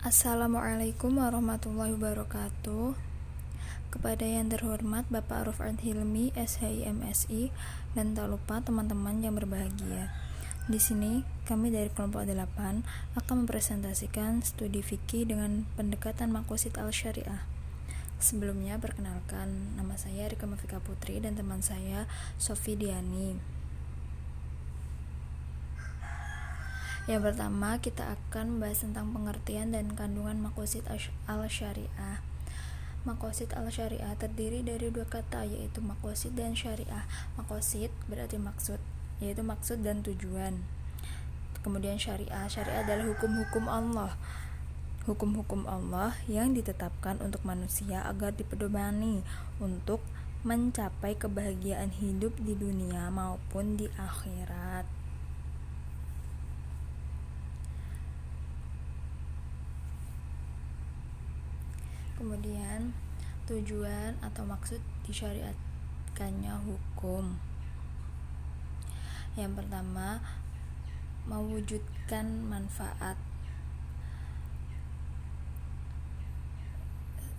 Assalamualaikum warahmatullahi wabarakatuh. Kepada yang terhormat Bapak Rufat Hilmi, SHIMSI, dan tak lupa teman-teman yang berbahagia. Di sini kami dari kelompok 8 akan mempresentasikan studi fikih dengan pendekatan maqasid al-syariah. Sebelumnya perkenalkan, nama saya Rika Mafika Putri dan teman saya Sofi Diani. Yang pertama, kita akan membahas tentang pengertian dan kandungan maqasid al-syariah. Maqasid al-syariah terdiri dari dua kata, yaitu maqasid dan syariah. Maqasid berarti maksud, yaitu maksud dan tujuan. Kemudian syariah adalah hukum-hukum Allah. Hukum-hukum Allah yang ditetapkan untuk manusia agar dipedomani untuk mencapai kebahagiaan hidup di dunia maupun di akhirat. Kemudian tujuan atau maksud disyariatkannya hukum. Yang pertama, mewujudkan manfaat.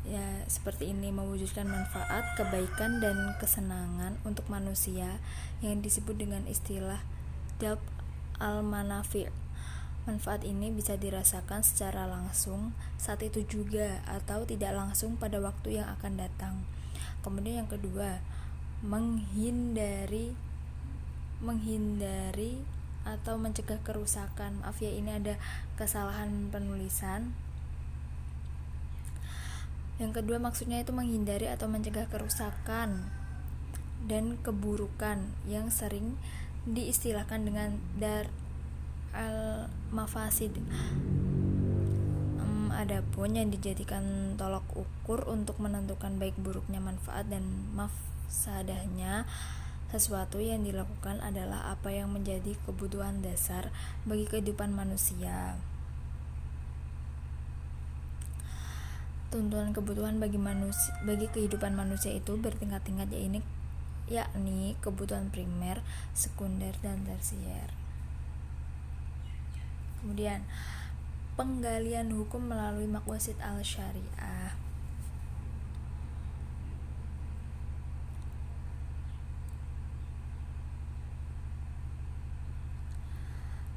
Ya, seperti ini, mewujudkan manfaat, kebaikan dan kesenangan untuk manusia yang disebut dengan istilah jalb al-manafi'. Manfaat ini bisa dirasakan secara langsung saat itu juga atau tidak langsung pada waktu yang akan datang. Kemudian yang kedua, menghindari atau mencegah kerusakan. Maaf ya, ini ada kesalahan penulisan. Yang kedua maksudnya itu menghindari atau mencegah kerusakan dan keburukan yang sering diistilahkan dengan dar al-mafasid. Adapun yang dijadikan tolak ukur untuk menentukan baik buruknya manfaat dan mafsadahnya sesuatu yang dilakukan adalah apa yang menjadi kebutuhan dasar bagi kehidupan manusia. Tuntutan kebutuhan bagi kehidupan manusia itu bertingkat-tingkat, yakni kebutuhan primer, sekunder, dan tersier. Kemudian penggalian hukum melalui maqasid al-syariah.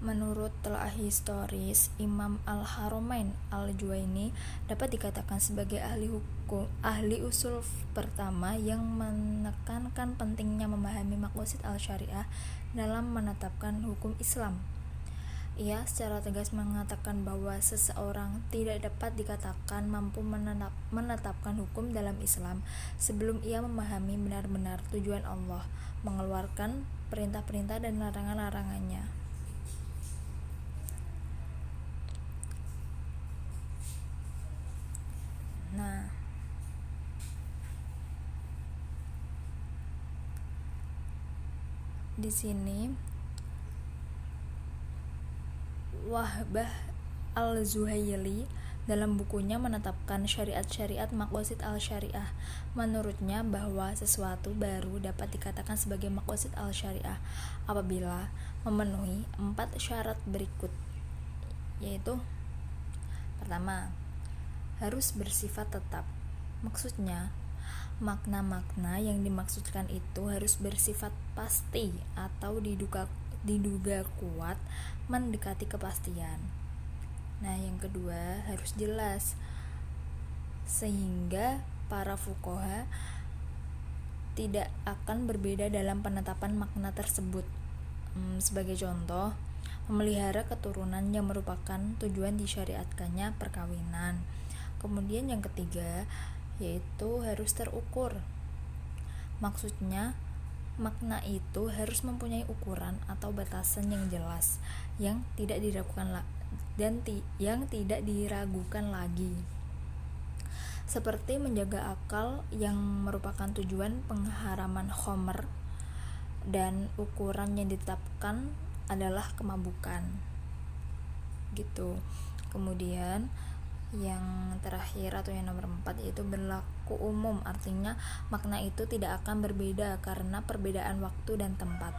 Menurut telaah historis Imam Al-Haramain Al-Juwaini dapat dikatakan sebagai ahli usul pertama yang menekankan pentingnya memahami maqasid al-syariah dalam menetapkan hukum Islam. Ia secara tegas mengatakan bahwa seseorang tidak dapat dikatakan mampu menetapkan hukum dalam Islam sebelum ia memahami benar-benar tujuan Allah mengeluarkan perintah-perintah dan larangan-larangannya. Nah, di sini Wahbah al-Zuhaili dalam bukunya menetapkan syariat-syariat maqasid al-syariah. Menurutnya bahwa sesuatu baru dapat dikatakan sebagai maqasid al-syariah apabila memenuhi 4 syarat berikut, yaitu pertama, harus bersifat tetap. Maksudnya, makna-makna yang dimaksudkan itu harus bersifat pasti atau diduga kuat mendekati kepastian. Nah, yang kedua, harus jelas sehingga para fuqaha tidak akan berbeda dalam penetapan makna tersebut. Sebagai contoh, memelihara keturunan yang merupakan tujuan disyariatkannya perkawinan. Kemudian yang ketiga, yaitu harus terukur. Maksudnya, makna itu harus mempunyai ukuran atau batasan yang jelas, yang tidak diragukan lagi. Seperti menjaga akal yang merupakan tujuan pengharaman khamr, dan ukuran yang ditetapkan adalah kemabukan. Gitu. Kemudian yang terakhir atau yang nomor 4 yaitu berlaku umum, artinya makna itu tidak akan berbeda karena perbedaan waktu dan tempat,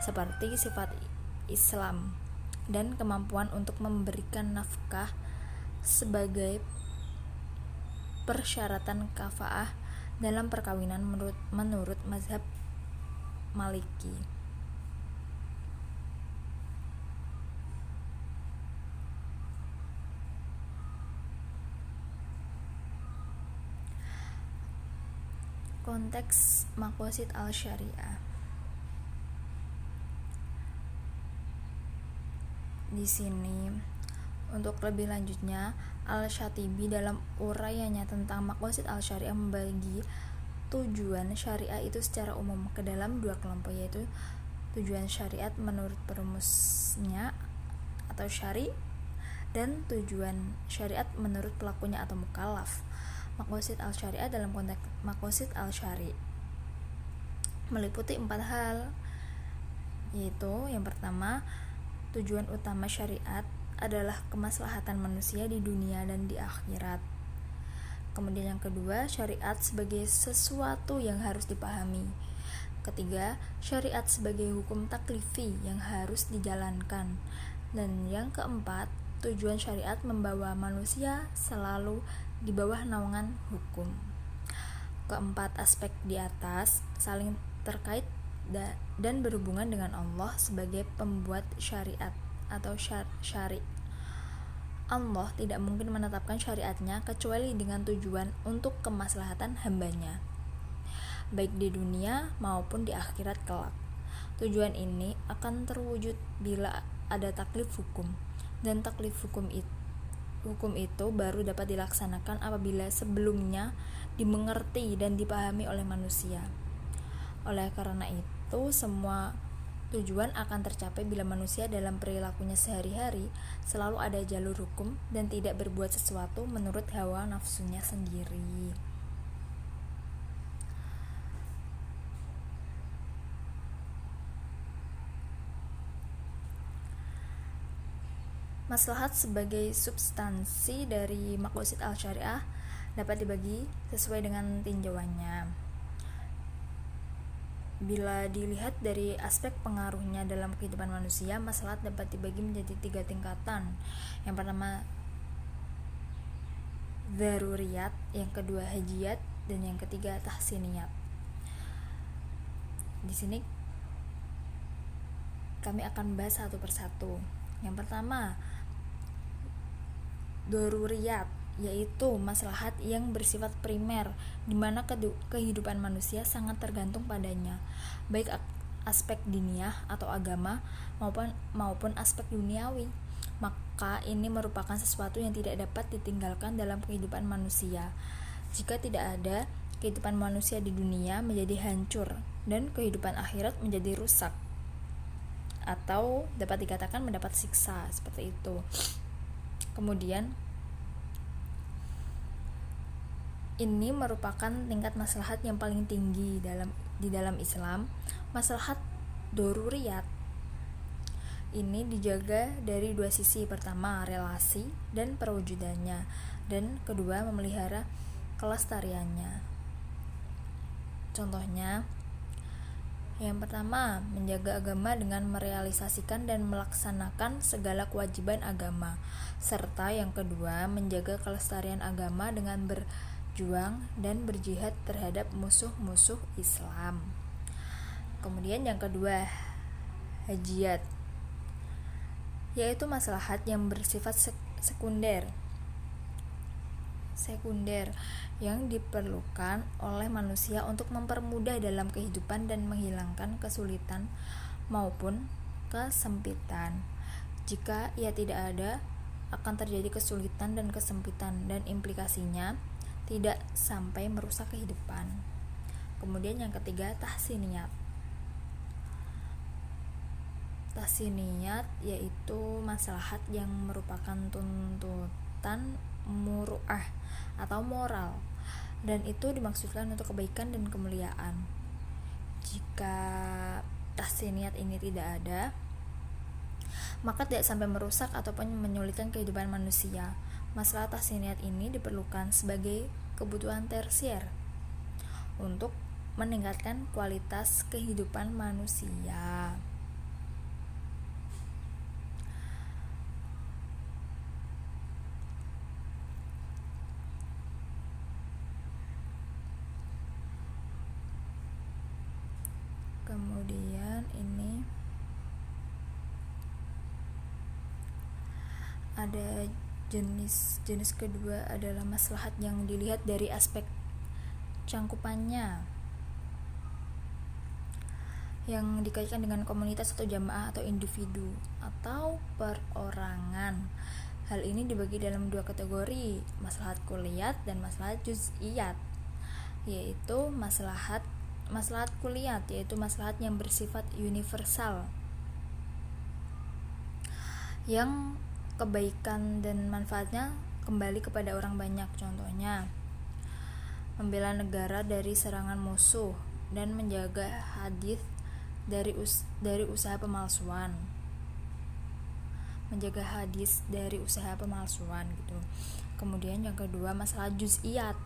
seperti sifat Islam dan kemampuan untuk memberikan nafkah sebagai persyaratan kafaah dalam perkawinan menurut mazhab Maliki. Konteks maqasid al-syariah. Di sini untuk lebih lanjutnya, Al-Syatibi dalam uraiannya tentang maqasid al-syariah membagi tujuan syariah itu secara umum ke dalam dua kelompok, yaitu tujuan syariat menurut perumusnya atau syari, dan tujuan syariat menurut pelakunya atau mukallaf. Maqasid al-syariah dalam konteks maqasid al-syari meliputi 4 hal, yaitu yang pertama, tujuan utama syariat adalah kemaslahatan manusia di dunia dan di akhirat. Kemudian yang kedua, syariat sebagai sesuatu yang harus dipahami. Ketiga, syariat sebagai hukum taklifi yang harus dijalankan. Dan yang keempat, tujuan syariat membawa manusia selalu di bawah naungan hukum. Keempat aspek di atas saling terkait dan berhubungan dengan Allah sebagai pembuat syariat atau syari. Allah tidak mungkin menetapkan syariatnya kecuali dengan tujuan untuk kemaslahatan hambanya, baik di dunia maupun di akhirat kelak. Tujuan ini akan terwujud bila ada taklif hukum, dan taklif hukum itu baru dapat dilaksanakan apabila sebelumnya dimengerti dan dipahami oleh manusia. Oleh karena itu, semua tujuan akan tercapai bila manusia dalam perilakunya sehari-hari selalu ada jalur hukum dan tidak berbuat sesuatu menurut hawa nafsunya sendiri. Maslahat sebagai substansi dari maqasid al-syariah dapat dibagi sesuai dengan tinjauannya. Bila dilihat dari aspek pengaruhnya dalam kehidupan manusia, maslahat dapat dibagi menjadi 3 tingkatan. Yang pertama daruriyat, yang kedua hajiyat, dan yang ketiga tahsiniyat. Di sini kami akan bahas satu persatu. Yang pertama, daruriyat, yaitu maslahat yang bersifat primer, di mana kehidupan manusia sangat tergantung padanya, baik aspek diniyah atau agama maupun aspek duniawi. Maka ini merupakan sesuatu yang tidak dapat ditinggalkan dalam kehidupan manusia. Jika tidak ada, kehidupan manusia di dunia menjadi hancur dan kehidupan akhirat menjadi rusak, atau dapat dikatakan mendapat siksa, seperti itu. Kemudian ini merupakan tingkat maslahat yang paling tinggi di dalam Islam. Maslahat daruriyat ini dijaga dari 2 sisi. Pertama, relasi dan perwujudannya, dan kedua, memelihara kelestariannya. Contohnya, yang pertama, menjaga agama dengan merealisasikan dan melaksanakan segala kewajiban agama, serta yang kedua, menjaga kelestarian agama dengan berjuang dan berjihad terhadap musuh-musuh Islam. Kemudian yang kedua, hajiyat, yaitu maslahat yang bersifat sekunder yang diperlukan oleh manusia untuk mempermudah dalam kehidupan dan menghilangkan kesulitan maupun kesempitan. Jika ia tidak ada, akan terjadi kesulitan dan kesempitan, dan implikasinya tidak sampai merusak kehidupan. Kemudian yang ketiga, tahsiniyat. Tahsiniyat yaitu maslahat yang merupakan tuntutan muru'ah atau moral, dan itu dimaksudkan untuk kebaikan dan kemuliaan. Jika tahsiniyat ini tidak ada, maka tidak sampai merusak ataupun menyulitkan kehidupan manusia. Masalah tahsiniyat ini diperlukan sebagai kebutuhan tersier untuk meningkatkan kualitas kehidupan manusia. Ada jenis kedua adalah maslahat yang dilihat dari aspek cangkupannya, yang dikaitkan dengan komunitas atau jamaah atau individu atau perorangan. Hal ini dibagi dalam dua kategori, maslahat kulliyat dan maslahat juz'iyat. Yaitu maslahat kulliyat yaitu maslahat yang bersifat universal, yang kebaikan dan manfaatnya kembali kepada orang banyak. Contohnya, membela negara dari serangan musuh dan menjaga hadis dari usaha pemalsuan. Gitu. Kemudian yang kedua, masalah juz'iyat,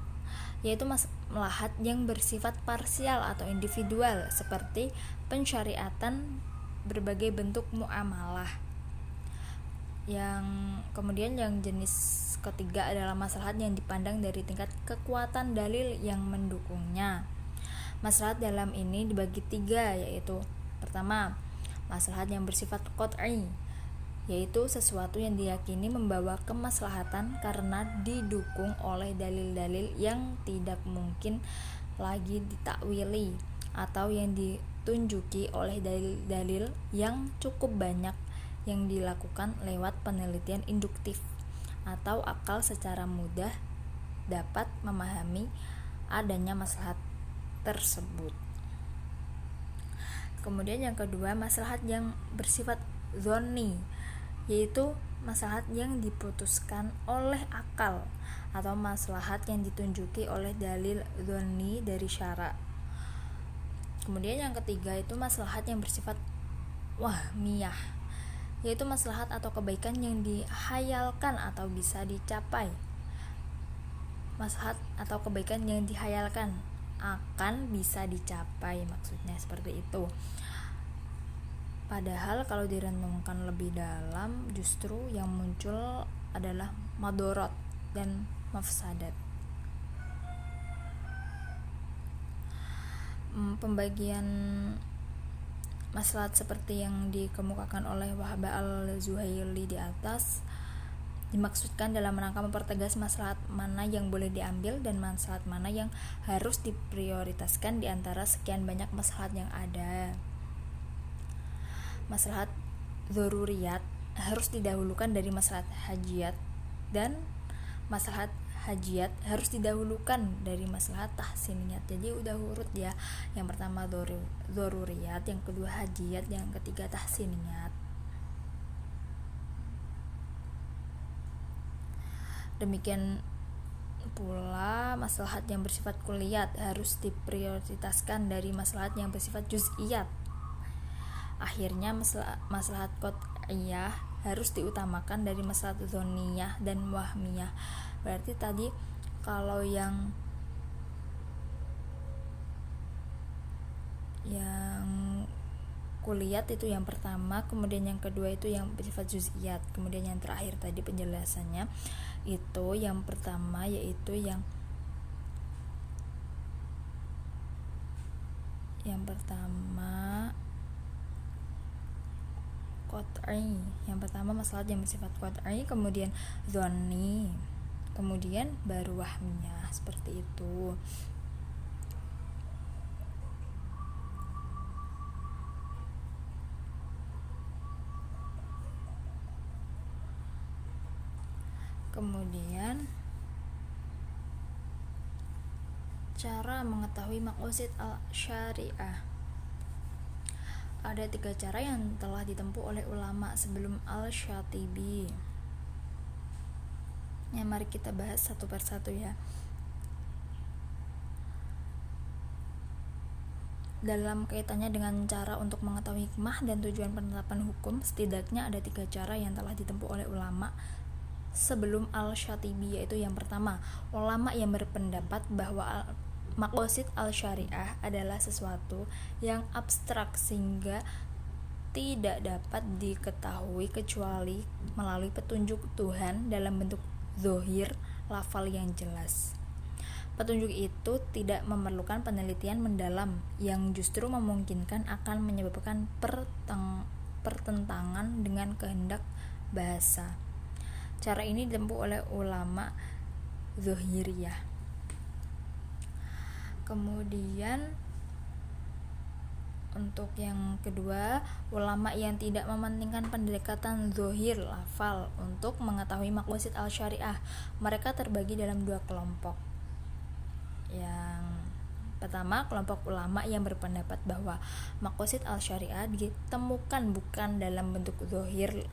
yaitu maslahat yang bersifat parsial atau individual, seperti pensyariatan berbagai bentuk muamalah. Kemudian yang jenis ketiga adalah maslahat yang dipandang dari tingkat kekuatan dalil yang mendukungnya. Maslahat dalam ini dibagi tiga, yaitu pertama, maslahat yang bersifat qat'i, yaitu sesuatu yang diyakini membawa kemaslahatan karena didukung oleh dalil-dalil yang tidak mungkin lagi ditakwili, atau yang ditunjuki oleh dalil-dalil yang cukup banyak yang dilakukan lewat penelitian induktif, atau akal secara mudah dapat memahami adanya maslahat tersebut. Kemudian yang kedua, maslahat yang bersifat dzanni, yaitu maslahat yang diputuskan oleh akal atau maslahat yang ditunjuki oleh dalil dzanni dari syara. Kemudian yang ketiga itu maslahat yang bersifat wahmiyah, yaitu maslahat atau kebaikan yang dihayalkan atau bisa dicapai. Maslahat atau kebaikan yang dihayalkan akan bisa dicapai, maksudnya seperti itu. Padahal kalau direnungkan lebih dalam, justru yang muncul adalah madorot dan mafsadat. Pembagian maslahat seperti yang dikemukakan oleh Wahab al-Zuhaili di atas dimaksudkan dalam rangka mempertegas maslahat mana yang boleh diambil dan maslahat mana yang harus diprioritaskan di antara sekian banyak maslahat yang ada. Maslahat dzaruriyat harus didahulukan dari maslahat hajiyat, dan maslahat hajiyat harus didahulukan dari maslahat tahsiniyat. Jadi udah urut ya, yang pertama dzaruriyat, yang kedua hajiyat, yang ketiga tahsiniyat. Demikian pula maslahat yang bersifat kulliyat harus diprioritaskan dari maslahat yang bersifat juz'iyat. Akhirnya maslahat qat'iyah harus diutamakan dari maslahat dzanniyah dan wahmiyah. Berarti tadi kalau yang kulliyat itu yang pertama, kemudian yang kedua itu yang bersifat juz'iyat, kemudian yang terakhir tadi penjelasannya itu yang pertama yaitu yang pertama qat'i. Yang pertama maslahat yang bersifat qat'i, kemudian dzanni, kemudian baru wahmiyah, seperti itu. Kemudian cara mengetahui maqasid al-syariah. Ada 3 cara yang telah ditempuh oleh ulama sebelum Al-Syatibi. Ya, mari kita bahas satu persatu ya. Dalam kaitannya dengan cara untuk mengetahui hikmah dan tujuan penetapan hukum, setidaknya ada 3 cara yang telah ditempuh oleh ulama sebelum Al-Syatibi, yaitu yang pertama, ulama yang berpendapat bahwa maqasid al-syariah adalah sesuatu yang abstrak sehingga tidak dapat diketahui kecuali melalui petunjuk Tuhan dalam bentuk zahir lafal yang jelas. Petunjuk itu tidak memerlukan penelitian mendalam yang justru memungkinkan akan menyebabkan pertentangan dengan kehendak bahasa. Cara ini ditempuh oleh ulama Zahiriyah. Kemudian untuk yang kedua, ulama yang tidak mementingkan pendekatan zahir lafal untuk mengetahui maqasid al-syariah. Mereka terbagi dalam dua kelompok. Yang pertama, kelompok ulama yang berpendapat bahwa maqasid al-syariah ditemukan bukan dalam bentuk zahir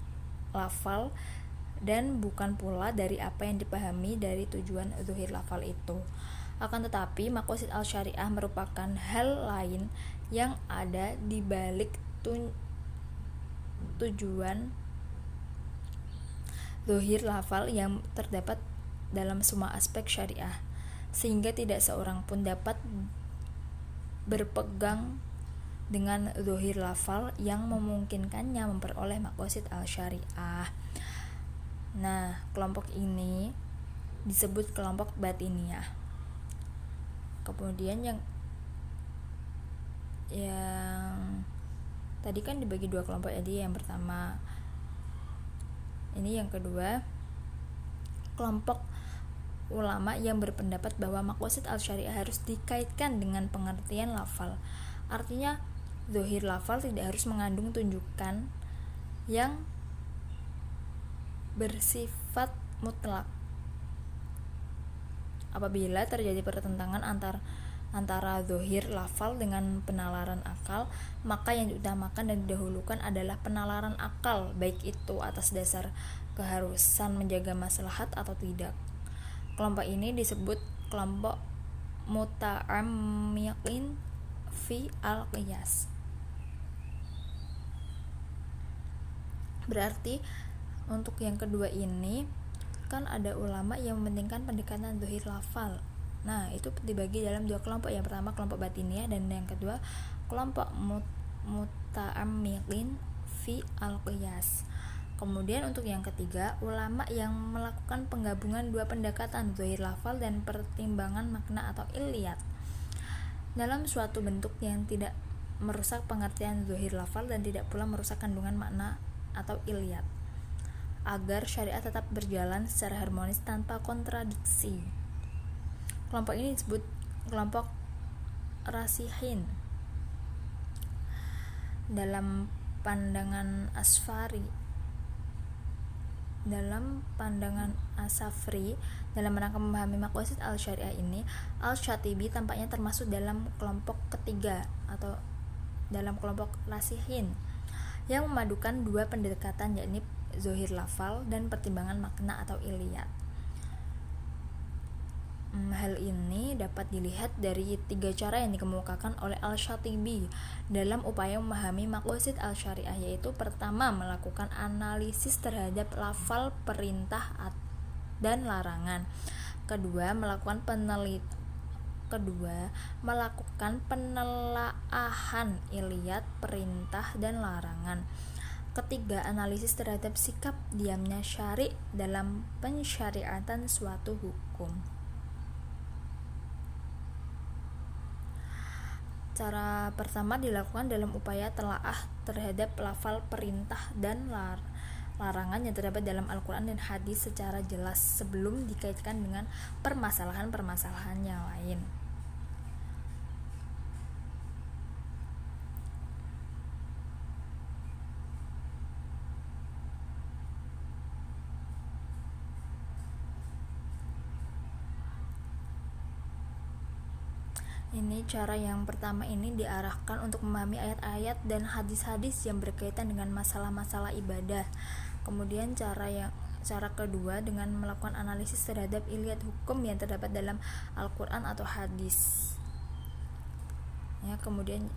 lafal dan bukan pula dari apa yang dipahami dari tujuan zahir lafal itu. Akan tetapi, maqasid al-syariah merupakan hal lain yang ada di balik tujuan zahir lafal yang terdapat dalam semua aspek syariah, sehingga tidak seorang pun dapat berpegang dengan zahir lafal yang memungkinkannya memperoleh maqasid al-syariah. Nah, kelompok ini disebut kelompok batiniyah. Kemudian yang tadi kan dibagi dua kelompok, jadi yang pertama ini, yang kedua kelompok ulama yang berpendapat bahwa maqasid al-syariah harus dikaitkan dengan pengertian lafal. Artinya zahir lafal tidak harus mengandung tunjukan yang bersifat mutlak. Apabila terjadi pertentangan antara zahir lafal dengan penalaran akal, maka yang diutamakan dan didahulukan adalah penalaran akal, baik itu atas dasar keharusan menjaga maslahat atau tidak. Kelompok ini disebut kelompok muta'ammiqin fi al-qiyas. Berarti untuk yang kedua ini kan ada ulama yang mementingkan pendekatan zahir lafal. Nah, itu dibagi dalam dua kelompok. Yang pertama kelompok batiniyah dan yang kedua kelompok muta'ammiqin fi al-qiyas. Kemudian untuk yang ketiga, ulama yang melakukan penggabungan dua pendekatan zahir lafal dan pertimbangan makna atau illiyat dalam suatu bentuk yang tidak merusak pengertian zahir lafal dan tidak pula merusak kandungan makna atau illiyat, agar syariat tetap berjalan secara harmonis tanpa kontradiksi. Kelompok ini disebut kelompok rasihin. Dalam pandangan Asafri, dalam rangka memahami maqasid al-syariah ini, Al-Syatibi tampaknya termasuk dalam kelompok ketiga atau dalam kelompok rasihin yang memadukan dua pendekatan, yakni zahir lafal dan pertimbangan makna atau illiyat. Hal ini dapat dilihat dari tiga cara yang dikemukakan oleh Al-Syatibi dalam upaya memahami maqasid al-syariah, yaitu pertama, melakukan analisis terhadap lafal perintah dan larangan. Kedua, melakukan penelaahan illiyat perintah dan larangan. Ketiga, analisis terhadap sikap diamnya syari' dalam pensyariatan suatu hukum. Cara pertama dilakukan dalam upaya telaah terhadap lafal perintah dan larangan yang terdapat dalam Al-Quran dan hadis secara jelas sebelum dikaitkan dengan permasalahan-permasalahan yang lain. Ini cara yang pertama ini diarahkan untuk memahami ayat-ayat dan hadis-hadis yang berkaitan dengan masalah-masalah ibadah. Kemudian cara kedua dengan melakukan analisis terhadap illiyat hukum yang terdapat dalam Al-Quran atau hadis. Kemudian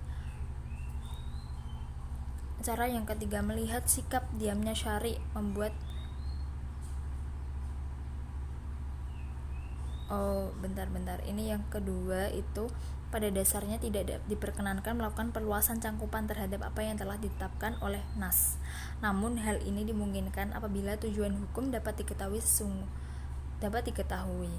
cara yang ketiga melihat sikap diamnya syari' ini yang kedua itu pada dasarnya tidak diperkenankan melakukan perluasan cangkupan terhadap apa yang telah ditetapkan oleh nas. Namun hal ini dimungkinkan apabila tujuan hukum dapat diketahui.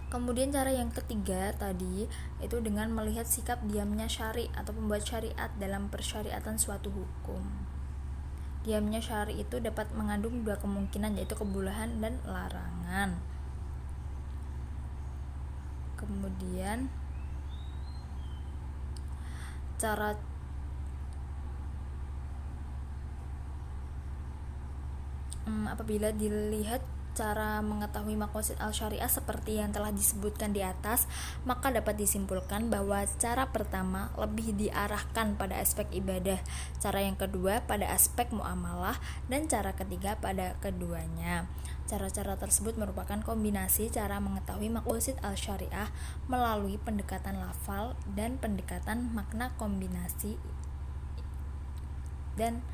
Kemudian cara yang ketiga tadi itu dengan melihat sikap diamnya syari' atau pembuat syariat dalam persyariatan suatu hukum. Diamnya syari itu dapat mengandung dua kemungkinan, yaitu kebolehan dan larangan. Kemudian apabila dilihat cara mengetahui maqasid al-syariah seperti yang telah disebutkan di atas, maka dapat disimpulkan bahwa cara pertama lebih diarahkan pada aspek ibadah, cara yang kedua pada aspek muamalah, dan cara ketiga pada keduanya. Cara-cara tersebut merupakan kombinasi cara mengetahui maqasid al-syariah melalui pendekatan lafal dan pendekatan makna kombinasi, dan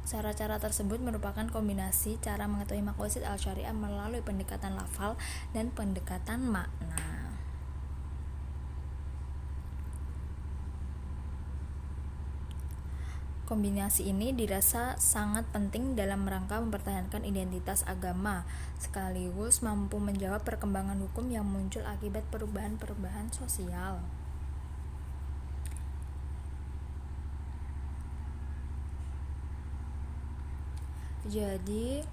cara-cara tersebut merupakan kombinasi cara mengetahui maqasid al-syariah melalui pendekatan lafal dan pendekatan makna. Kombinasi ini dirasa sangat penting dalam rangka mempertahankan identitas agama, sekaligus mampu menjawab perkembangan hukum yang muncul akibat perubahan-perubahan sosial. Jadi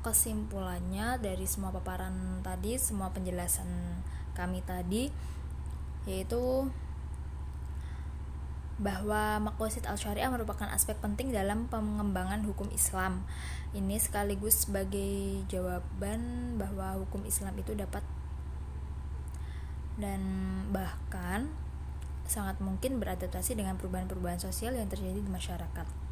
kesimpulannya dari semua paparan tadi, semua penjelasan kami tadi, yaitu bahwa maqasid al-syariah merupakan aspek penting dalam pengembangan hukum Islam. Ini sekaligus sebagai jawaban bahwa hukum Islam itu dapat dan bahkan sangat mungkin beradaptasi dengan perubahan-perubahan sosial yang terjadi di masyarakat.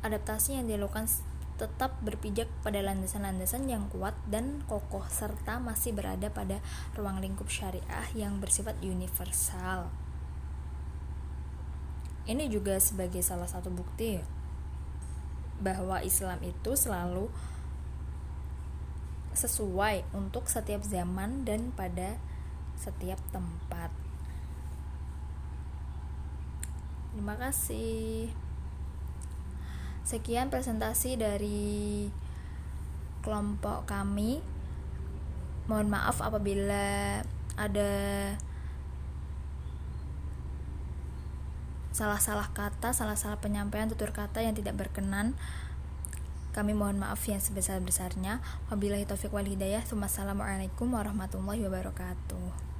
Adaptasi yang dilakukan tetap berpijak pada landasan-landasan yang kuat dan kokoh serta masih berada pada ruang lingkup syariah yang bersifat universal. Ini juga sebagai salah satu bukti bahwa Islam itu selalu sesuai untuk setiap zaman dan pada setiap tempat. Terima kasih. Sekian presentasi dari kelompok kami. Mohon maaf apabila ada salah-salah kata, salah-salah penyampaian tutur kata yang tidak berkenan. Kami mohon maaf yang sebesar-besarnya. Wabillahi taufiq wal hidayah. Wassalamualaikum warahmatullahi wabarakatuh.